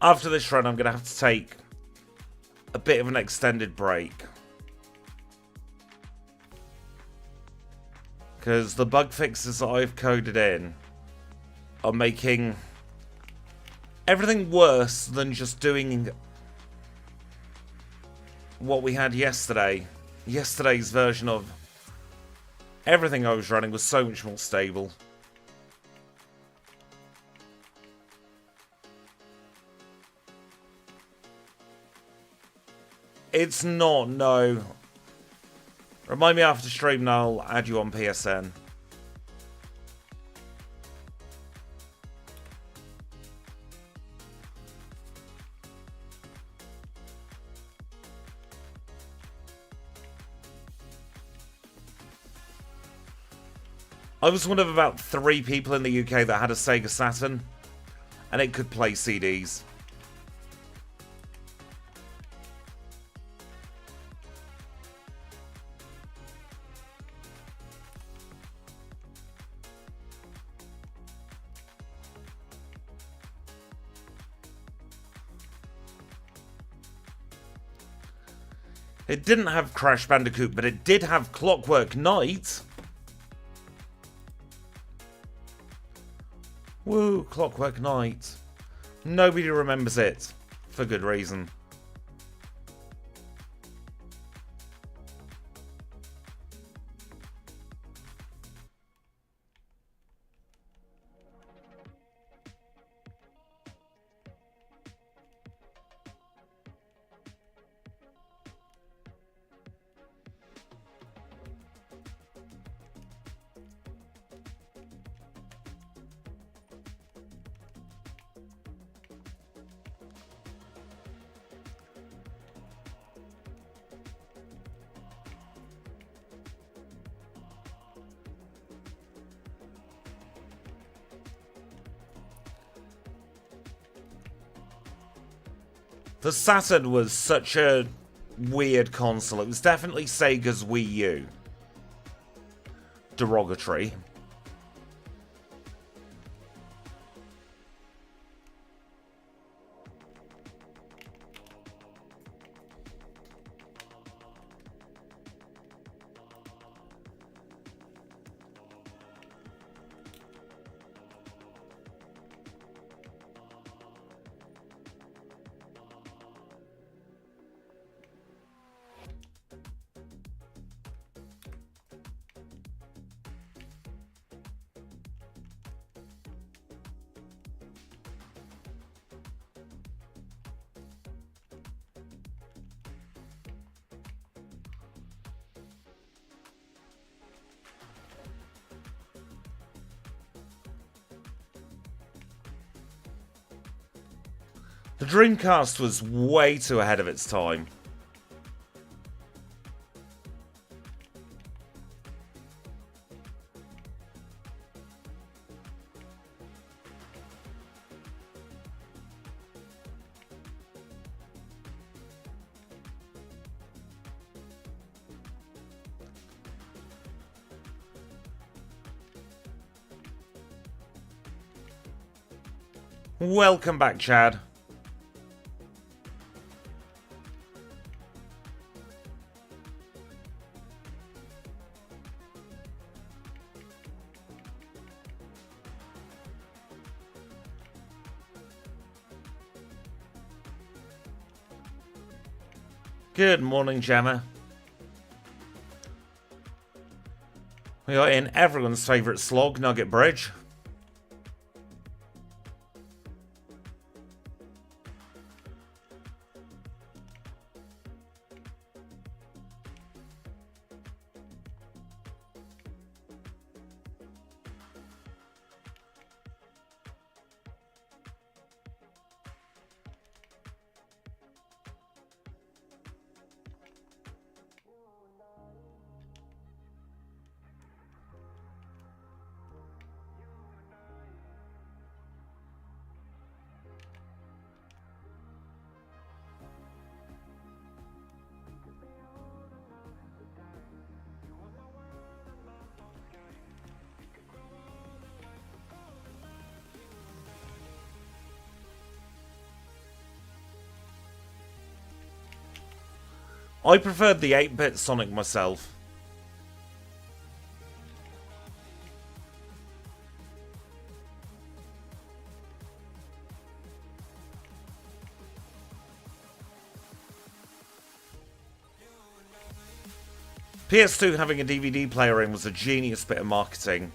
After this run, I'm going to have to take a bit of an extended break. Because the bug fixes that I've coded in are making everything worse than just doing what we had yesterday. Yesterday's version of everything I was running was so much more stable. It's not, no. Remind me after stream and I'll add you on PSN. I was one of about 3 people in the UK that had a Sega Saturn, and it could play CDs. It didn't have Crash Bandicoot, but it did have Clockwork Knight. Woo, Clockwork Knight. Nobody remembers it, for good reason. The Saturn was such a weird console. It was definitely Sega's Wii U. Derogatory. The Dreamcast was way too ahead of its time. Welcome back, Chad. Good morning, Gemma. We are in everyone's favourite slog, Nugget Bridge. I preferred the 8-bit Sonic myself. PS2 having a DVD player in was a genius bit of marketing.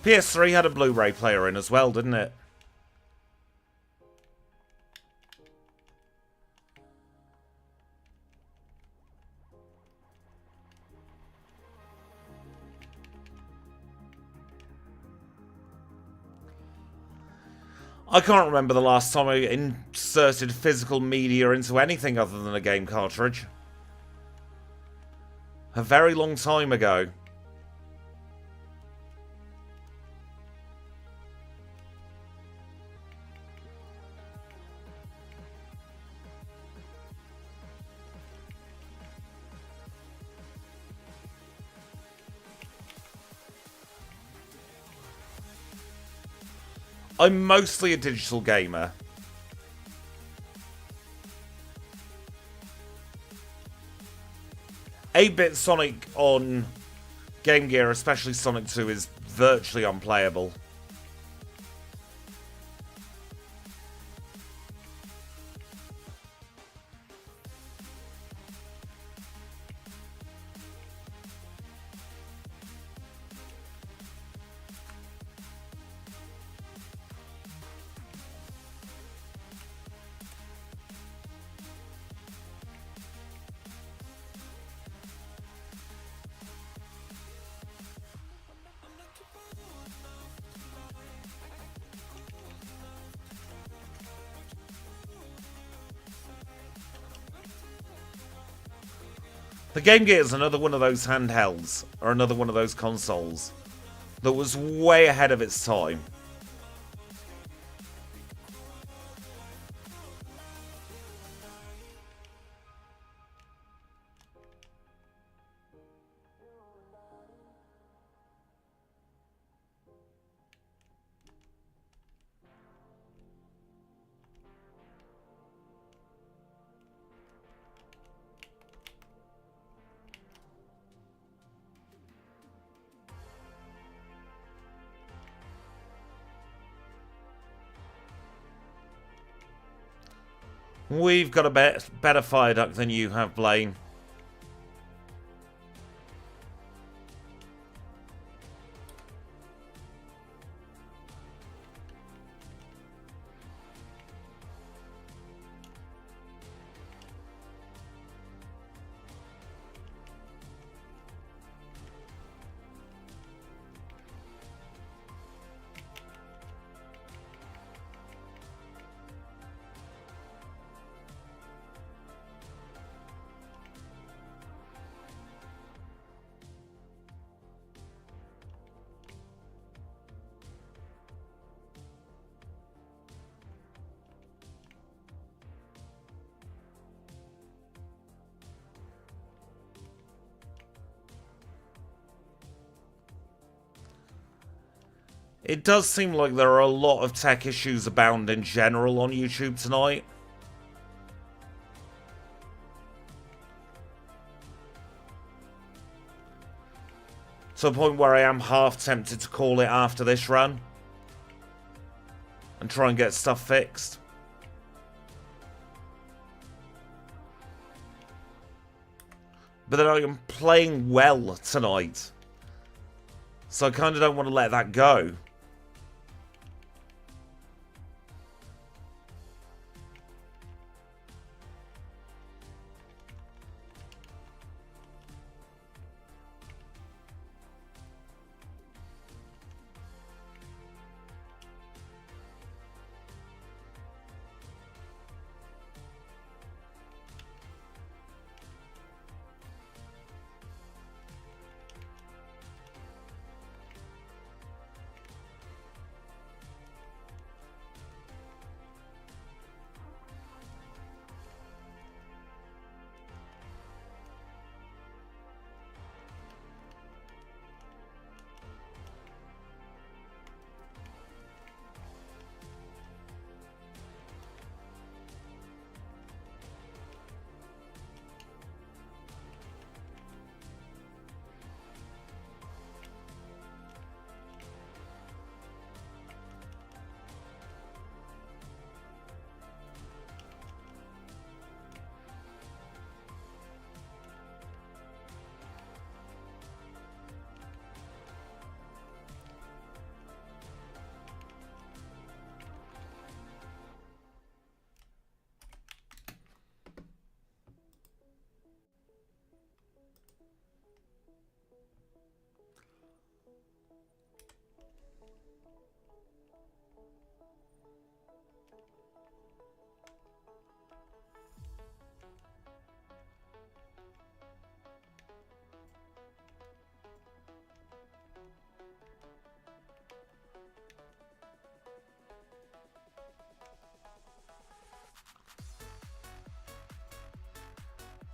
PS3 had a Blu-ray player in as well, didn't it? I can't remember the last time I inserted physical media into anything other than a game cartridge. A very long time ago. I'm mostly a digital gamer. 8-bit Sonic on Game Gear, especially Sonic 2, is virtually unplayable. The Game Gear is another one of those handhelds, or another one of those consoles, that was way ahead of its time. We've got a better fire duct than you have, Blaine. It does seem like there are a lot of tech issues abound in general on YouTube tonight. To a point where I am half tempted to call it after this run and try and get stuff fixed. But then I am playing well tonight, so I kind of don't want to let that go.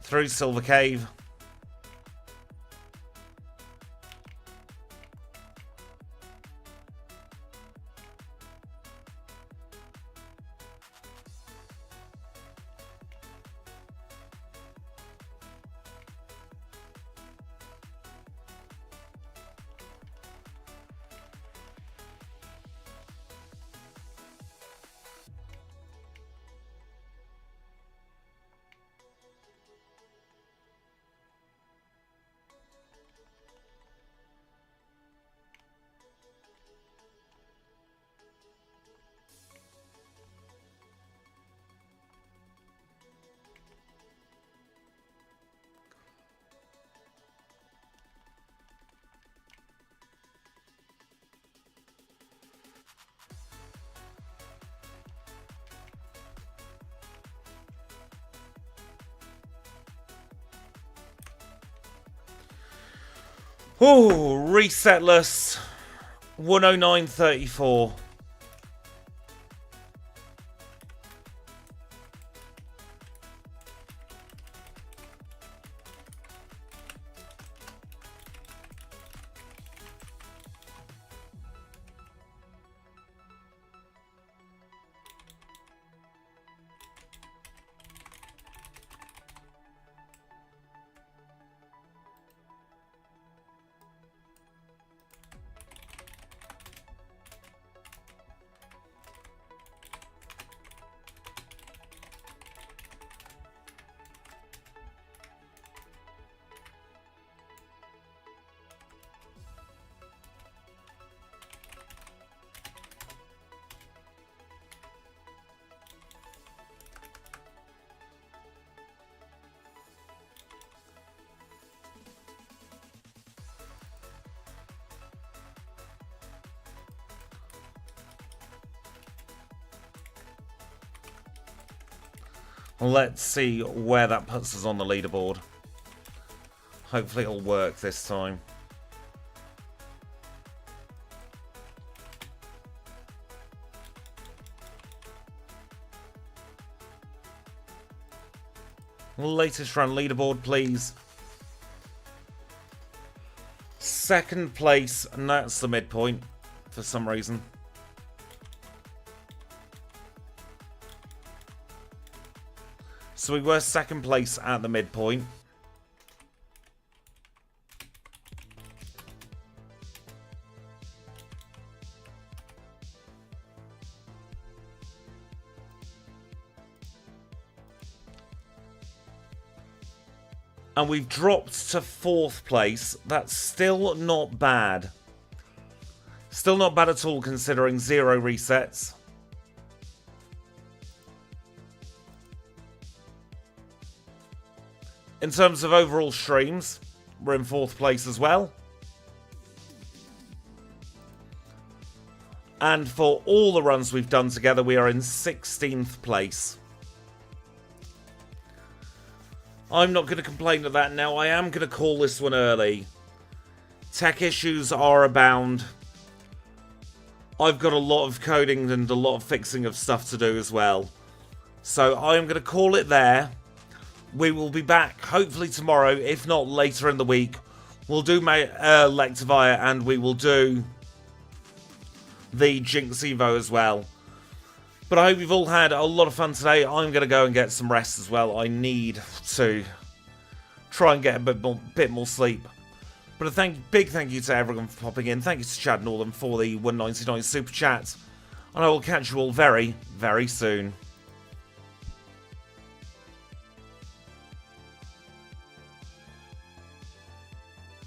through Silver Cave. Oh, resetless 109.34. Let's see where that puts us on the leaderboard. Hopefully it'll work this time. Latest run leaderboard, please. Second place, and that's the midpoint for some reason. So we were second place at the midpoint. And we've dropped to fourth place. That's still not bad. Still not bad at all considering 0 resets. In terms of overall streams, we're in fourth place as well. And for all the runs we've done together, we are in 16th place. I'm not going to complain of that now. I am going to call this one early. Tech issues are abound. I've got a lot of coding and a lot of fixing of stuff to do as well. So I am going to call it there. We will be back hopefully tomorrow, if not later in the week. We'll do my Lectivire and we will do the Jinx Evo as well. But I hope you've all had a lot of fun today. I'm going to go and get some rest as well. I need to try and get a bit more sleep. But a big thank you to everyone for popping in. Thank you to Chad Northern for the 199 Super Chat. And I will catch you all very, very soon.